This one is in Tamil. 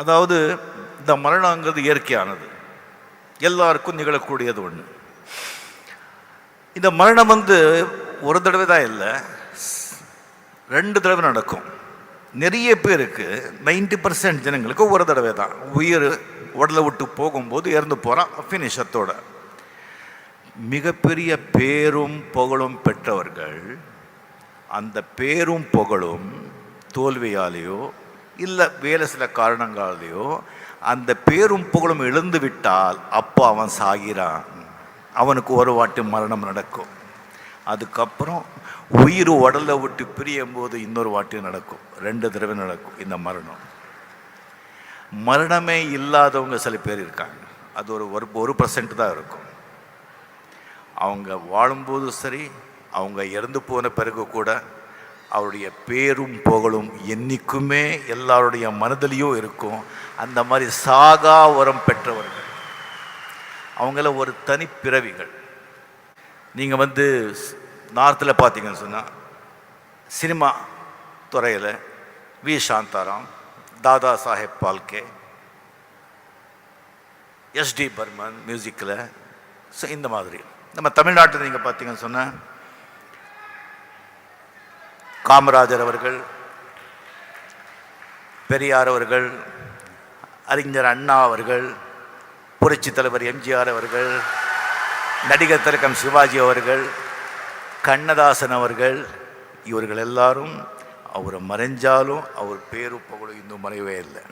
அதாவது இந்த மரணங்கிறது இயற்கையானது, எல்லாருக்கும் நிகழக்கூடியது ஒன்று. இந்த மரணம் ஒரு தடவை தான் இல்லை, 2 தடவை நடக்கும். நிறைய பேருக்கு 90% ஜனங்களுக்கு ஒரு தடவை தான் உயிர் உடலை விட்டு போகும்போது இறந்து போகிறான் ஃபினிஷத்தோட. மிகப்பெரிய பேரும் புகழும் பெற்றவர்கள் அந்த பேரும் புகழும் தோல்வியாலேயோ இல்லை வேறு சில காரணங்களாலேயோ அந்த பேரும் புகழும் இழந்து விட்டால் அப்போ அவன் சாகிறான். அவனுக்கு ஒரு வாட்டி மரணம் நடக்கும். அதுக்கப்புறம் உயிர் உடலை விட்டு பிரியும் போது இன்னொரு வாட்டி நடக்கும், 2 தடவை நடக்கும் இந்த மரணம். மரணமே இல்லாதவங்க சில பேர் இருக்காங்க, அது ஒரு 1% தான் இருக்கும். அவங்க வாழும்போது சரி, அவங்க இறந்து போன பிறகு கூட அவருடைய பேரும் புகழும் என்றைக்குமே எல்லாருடைய மனதிலையும் இருக்கும். அந்த மாதிரி சாகா வரம் பெற்றவர்கள் அவங்கள ஒரு தனிப்பிறவிகள். நீங்கள் நார்த்தில் பார்த்தீங்கன்னு சொன்னால் சினிமா துறையில் வி சாந்தாராம், தாதா சாஹேப் பால்கே, எஸ்டி பர்மன் மியூசிக்கில். ஸோ இந்த மாதிரி நம்ம தமிழ்நாட்டில் நீங்கள் பார்த்தீங்கன்னு சொன்னால் காமராஜர் அவர்கள், பெரியார் அவர்கள், அறிஞர் அண்ணா அவர்கள், புரட்சி தலைவர் எம்ஜிஆர் அவர்கள், நடிகர் திலகம் சிவாஜி அவர்கள், கண்ணதாசன் அவர்கள், இவர்கள் எல்லாரும் அவர் மறைஞ்சாலும் அவர் பேரு புகழும் இன்னும் மறையவே இல்லை.